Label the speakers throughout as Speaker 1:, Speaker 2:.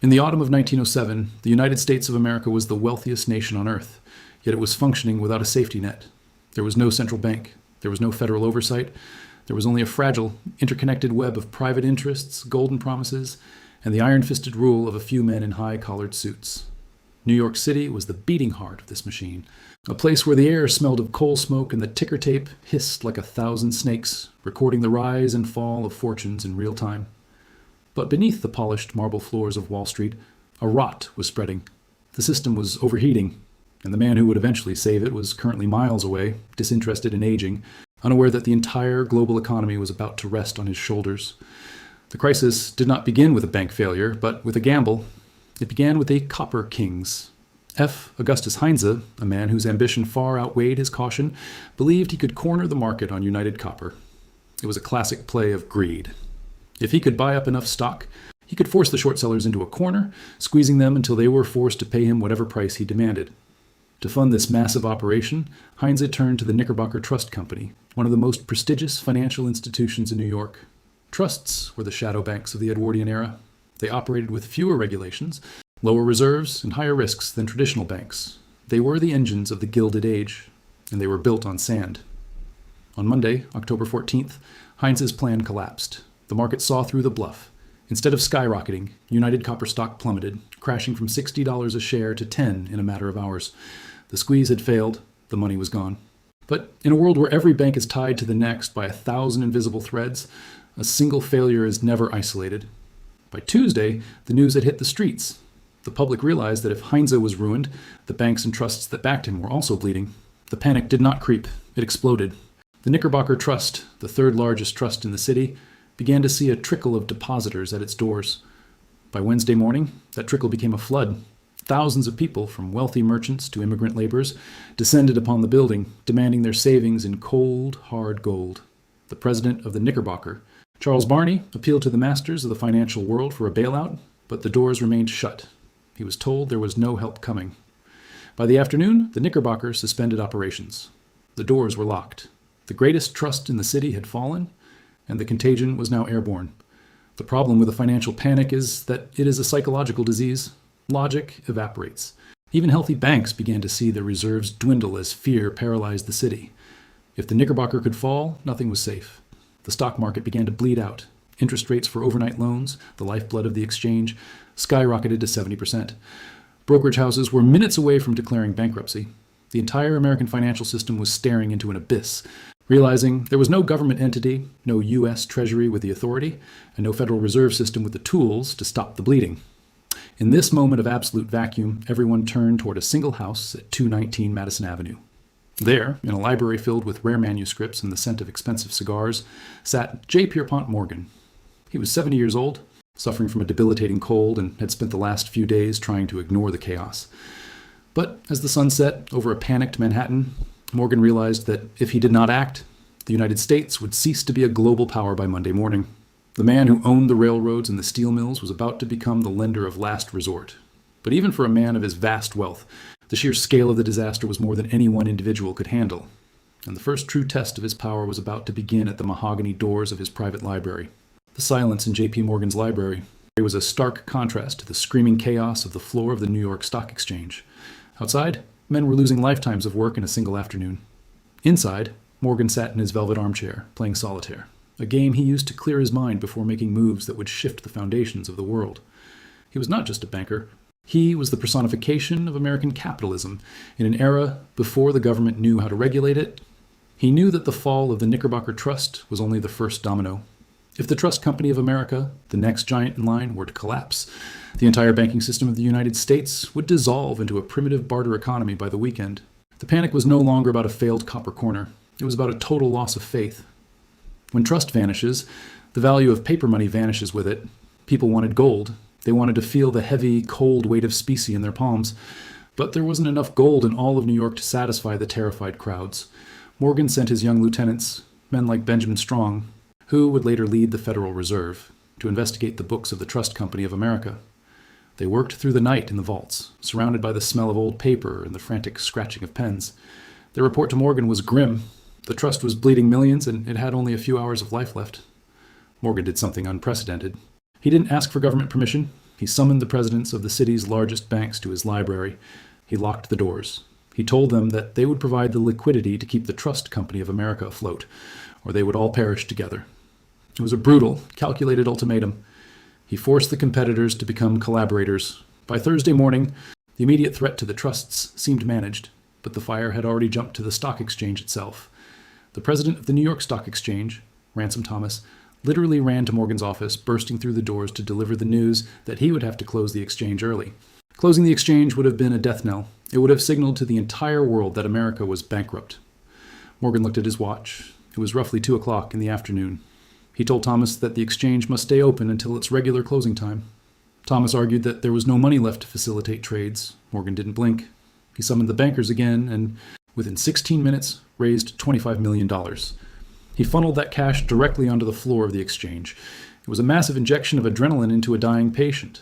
Speaker 1: In the autumn of 1907, the United States of America was the wealthiest nation on earth, yet it was functioning without a safety net. There was no central bank. There was no federal oversight. There was only a fragile, interconnected web of private interests, golden promises, and the iron-fisted rule of a few men in high-collared suits. New York City was the beating heart of this machine, a place where the air smelled of coal smoke and the ticker tape hissed like 1,000 snakes, recording the rise and fall of fortunes in real time. But beneath the polished marble floors of Wall Street, a rot was spreading. The system was overheating, and the man who would eventually save it was currently miles away, disinterested and aging, unaware that the entire global economy was about to rest on his shoulders. The crisis did not begin with a bank failure, but with a gamble. It began with a copper kings. F. Augustus Heinze, a man whose ambition far outweighed his caution, believed he could corner the market on United Copper. It was a classic play of greed. If he could buy up enough stock, he could force the short sellers into a corner, squeezing them until they were forced to pay him whatever price he demanded. To fund this massive operation, Heinze turned to the Knickerbocker Trust Company, one of the most prestigious financial institutions in New York. Trusts were the shadow banks of the Edwardian era. They operated with fewer regulations, lower reserves, and higher risks than traditional banks. They were the engines of the Gilded Age, and they were built on sand. On Monday, October 14th, Heinze's plan collapsed. The market saw through the bluff. Instead of skyrocketing, United Copper stock plummeted, crashing from $60 a share to $10 in a matter of hours. The squeeze had failed. The money was gone. But in a world where every bank is tied to the next by 1,000 invisible threads, a single failure is never isolated. By Tuesday, the news had hit the streets. The public realized that if Heinze was ruined, the banks and trusts that backed him were also bleeding. The panic did not creep. It exploded. The Knickerbocker Trust, the third largest trust in the city, began to see a trickle of depositors at its doors. By Wednesday morning, that trickle became a flood. Thousands of people, from wealthy merchants to immigrant laborers, descended upon the building, demanding their savings in cold, hard gold. The president of the Knickerbocker, Charles Barney, appealed to the masters of the financial world for a bailout, but the doors remained shut. He was told there was no help coming. By the afternoon, the Knickerbocker suspended operations. The doors were locked. The greatest trust in the city had fallen, and the contagion was now airborne. The problem with a financial panic is that it is a psychological disease. Logic evaporates. Even healthy banks began to see their reserves dwindle as fear paralyzed the city. If the Knickerbocker could fall, nothing was safe. The stock market began to bleed out. Interest rates for overnight loans, the lifeblood of the exchange, skyrocketed to 70%. Brokerage houses were minutes away from declaring bankruptcy. The entire American financial system was staring into an abyss. Realizing there was no government entity, no U.S. Treasury with the authority, and no Federal Reserve System with the tools to stop the bleeding. In this moment of absolute vacuum, everyone turned toward a single house at 219 Madison Avenue. There, in a library filled with rare manuscripts and the scent of expensive cigars, sat J. Pierpont Morgan. He was 70 years old, suffering from a debilitating cold, and had spent the last few days trying to ignore the chaos. But as the sun set over a panicked Manhattan, Morgan realized that if he did not act, the United States would cease to be a global power by Monday morning. The man who owned the railroads and the steel mills was about to become the lender of last resort. But even for a man of his vast wealth, the sheer scale of the disaster was more than any one individual could handle. And the first true test of his power was about to begin at the mahogany doors of his private library. The silence in J.P. Morgan's library was a stark contrast to the screaming chaos of the floor of the New York Stock Exchange. Outside, men were losing lifetimes of work in a single afternoon. Inside, Morgan sat in his velvet armchair, playing solitaire, a game he used to clear his mind before making moves that would shift the foundations of the world. He was not just a banker. He was the personification of American capitalism in an era before the government knew how to regulate it. He knew that the fall of the Knickerbocker Trust was only the first domino. If the Trust Company of America, the next giant in line, were to collapse, the entire banking system of the United States would dissolve into a primitive barter economy by the weekend. The panic was no longer about a failed copper corner. It was about a total loss of faith. When trust vanishes, the value of paper money vanishes with it. People wanted gold. They wanted to feel the heavy, cold weight of specie in their palms. But there wasn't enough gold in all of New York to satisfy the terrified crowds. Morgan sent his young lieutenants, men like Benjamin Strong, who would later lead the Federal Reserve, to investigate the books of the Trust Company of America. They worked through the night in the vaults, surrounded by the smell of old paper and the frantic scratching of pens. Their report to Morgan was grim. The trust was bleeding millions, and it had only a few hours of life left. Morgan did something unprecedented. He didn't ask for government permission. He summoned the presidents of the city's largest banks to his library. He locked the doors. He told them that they would provide the liquidity to keep the Trust Company of America afloat, or they would all perish together. It was a brutal, calculated ultimatum. He forced the competitors to become collaborators. By Thursday morning, the immediate threat to the trusts seemed managed, but the fire had already jumped to the stock exchange itself. The president of the New York Stock Exchange, Ransom Thomas, literally ran to Morgan's office, bursting through the doors to deliver the news that he would have to close the exchange early. Closing the exchange would have been a death knell. It would have signaled to the entire world that America was bankrupt. Morgan looked at his watch. It was roughly 2 o'clock in the afternoon. He told Thomas that the exchange must stay open until its regular closing time. Thomas argued that there was no money left to facilitate trades. Morgan didn't blink. He summoned the bankers again and, within 16 minutes, raised $25 million. He funneled that cash directly onto the floor of the exchange. It was a massive injection of adrenaline into a dying patient.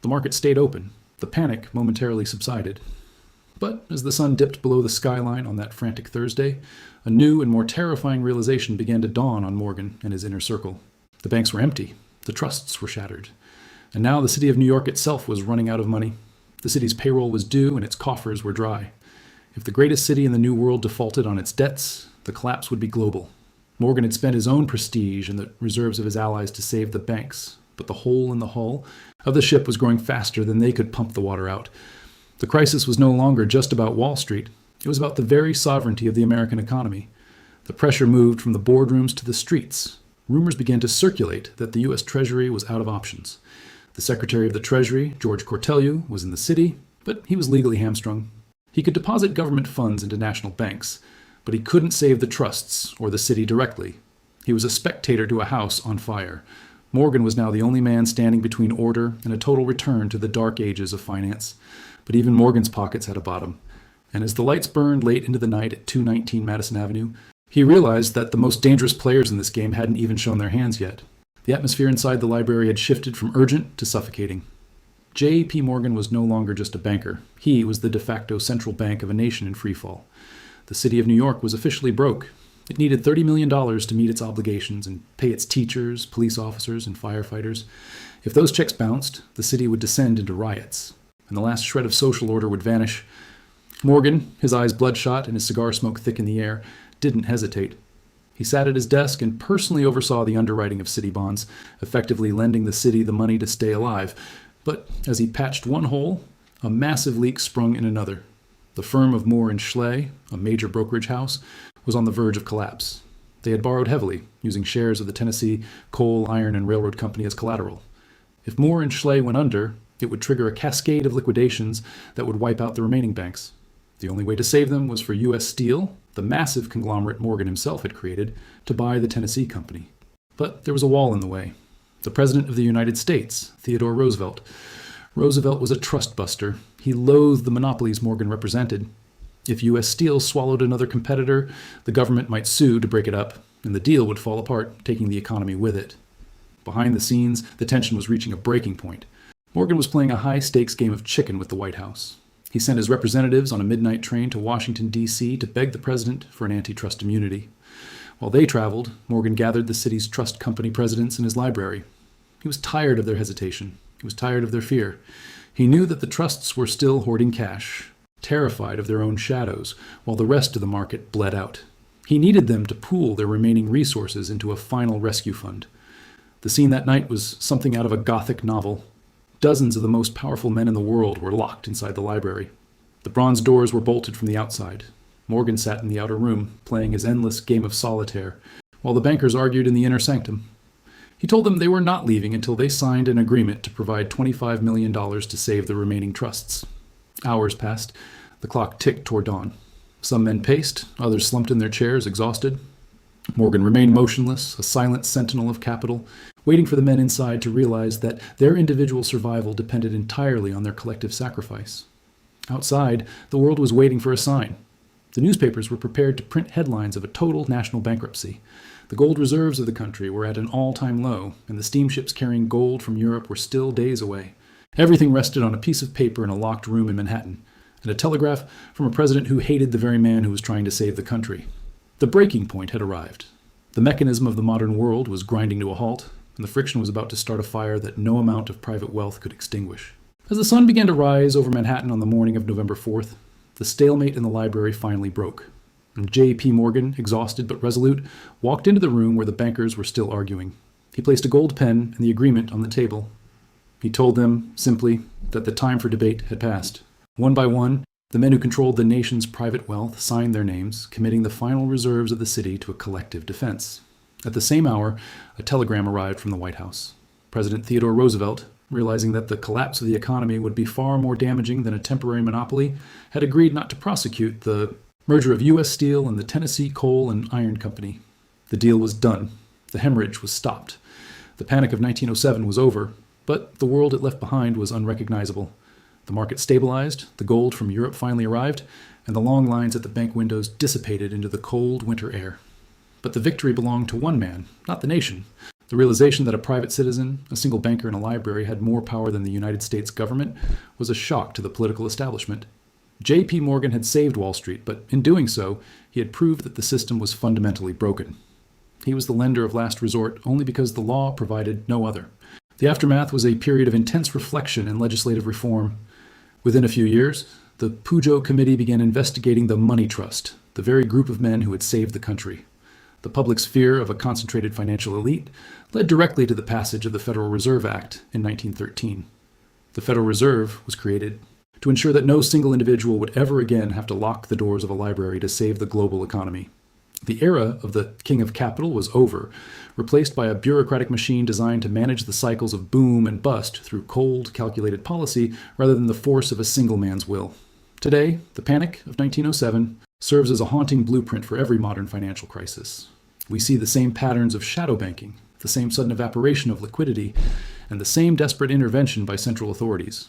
Speaker 1: The market stayed open. The panic momentarily subsided. But as the sun dipped below the skyline on that frantic Thursday, a new and more terrifying realization began to dawn on Morgan and his inner circle. The banks were empty. The trusts were shattered. And now the city of New York itself was running out of money. The city's payroll was due and its coffers were dry. If the greatest city in the New World defaulted on its debts, the collapse would be global. Morgan had spent his own prestige and the reserves of his allies to save the banks, but the hole in the hull of the ship was growing faster than they could pump the water out. The crisis was no longer just about Wall Street. It was about the very sovereignty of the American economy. The pressure moved from the boardrooms to the streets. Rumors began to circulate that the U.S. Treasury was out of options. The Secretary of the Treasury, George Cortelyou, was in the city, but he was legally hamstrung. He could deposit government funds into national banks, but he couldn't save the trusts or the city directly. He was a spectator to a house on fire. Morgan was now the only man standing between order and a total return to the dark ages of finance. But even Morgan's pockets had a bottom. And as the lights burned late into the night at 219 Madison Avenue, he realized that the most dangerous players in this game hadn't even shown their hands yet. The atmosphere inside the library had shifted from urgent to suffocating. J.P. Morgan was no longer just a banker. He was the de facto central bank of a nation in freefall. The city of New York was officially broke. It needed $30 million to meet its obligations and pay its teachers, police officers, and firefighters. If those checks bounced, the city would descend into riots, and the last shred of social order would vanish. Morgan, his eyes bloodshot and his cigar smoke thick in the air, didn't hesitate. He sat at his desk and personally oversaw the underwriting of city bonds, effectively lending the city the money to stay alive. But as he patched one hole, a massive leak sprung in another. The firm of Moore and Schley, a major brokerage house, was on the verge of collapse. They had borrowed heavily, using shares of the Tennessee Coal, Iron, and Railroad Company as collateral. If Moore and Schley went under, it would trigger a cascade of liquidations that would wipe out the remaining banks. The only way to save them was for U.S. Steel, the massive conglomerate Morgan himself had created, to buy the Tennessee Company. But there was a wall in the way. The President of the United States, Theodore Roosevelt. Roosevelt was a trust buster. He loathed the monopolies Morgan represented. If U.S. Steel swallowed another competitor, the government might sue to break it up, and the deal would fall apart, taking the economy with it. Behind the scenes, the tension was reaching a breaking point. Morgan was playing a high-stakes game of chicken with the White House. He sent his representatives on a midnight train to Washington, D.C. to beg the president for an antitrust immunity. While they traveled, Morgan gathered the city's trust company presidents in his library. He was tired of their hesitation. He was tired of their fear. He knew that the trusts were still hoarding cash, terrified of their own shadows, while the rest of the market bled out. He needed them to pool their remaining resources into a final rescue fund. The scene that night was something out of a Gothic novel. Dozens of the most powerful men in the world were locked inside the library. The bronze doors were bolted from the outside. Morgan sat in the outer room, playing his endless game of solitaire, while the bankers argued in the inner sanctum. He told them they were not leaving until they signed an agreement to provide $25 million to save the remaining trusts. Hours passed. The clock ticked toward dawn. Some men paced, others slumped in their chairs, exhausted. Morgan remained motionless, a silent sentinel of capital, waiting for the men inside to realize that their individual survival depended entirely on their collective sacrifice. Outside, the world was waiting for a sign. The newspapers were prepared to print headlines of a total national bankruptcy. The gold reserves of the country were at an all-time low, and the steamships carrying gold from Europe were still days away. Everything rested on a piece of paper in a locked room in Manhattan, and a telegraph from a president who hated the very man who was trying to save the country. The breaking point had arrived. The mechanism of the modern world was grinding to a halt. and the friction was about to start a fire that no amount of private wealth could extinguish. As the sun began to rise over Manhattan on the morning of November 4th, the stalemate in the library finally broke. And J.P. Morgan, exhausted but resolute, walked into the room where the bankers were still arguing. He placed a gold pen and the agreement on the table. He told them, simply, that the time for debate had passed. One by one, the men who controlled the nation's private wealth signed their names, committing the final reserves of the city to a collective defense. At the same hour, a telegram arrived from the White House. President Theodore Roosevelt, realizing that the collapse of the economy would be far more damaging than a temporary monopoly, had agreed not to prosecute the merger of U.S. Steel and the Tennessee Coal and Iron Company. The deal was done. The hemorrhage was stopped. The panic of 1907 was over, but the world it left behind was unrecognizable. The market stabilized, the gold from Europe finally arrived, and the long lines at the bank windows dissipated into the cold winter air. But the victory belonged to one man, not the nation. The realization that a private citizen, a single banker in a library, had more power than the United States government was a shock to the political establishment. J.P. Morgan had saved Wall Street, but in doing so, he had proved that the system was fundamentally broken. He was the lender of last resort only because the law provided no other. The aftermath was a period of intense reflection and legislative reform. Within a few years, the Pujo Committee began investigating the money trust, the very group of men who had saved the country. The public's fear of a concentrated financial elite led directly to the passage of the Federal Reserve Act in 1913. The Federal Reserve was created to ensure that no single individual would ever again have to lock the doors of a library to save the global economy. The era of the king of capital was over, replaced by a bureaucratic machine designed to manage the cycles of boom and bust through cold, calculated policy rather than the force of a single man's will. Today, the panic of 1907 serves as a haunting blueprint for every modern financial crisis. We see the same patterns of shadow banking, the same sudden evaporation of liquidity, and the same desperate intervention by central authorities.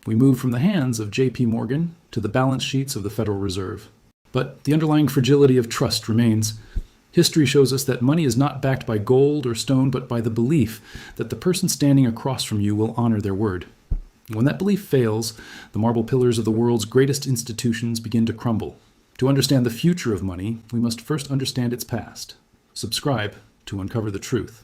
Speaker 1: We move from the hands of J.P. Morgan to the balance sheets of the Federal Reserve. But the underlying fragility of trust remains. History shows us that money is not backed by gold or stone, but by the belief that the person standing across from you will honor their word. When that belief fails, the marble pillars of the world's greatest institutions begin to crumble. To understand the future of money, we must first understand its past. Subscribe to uncover the truth.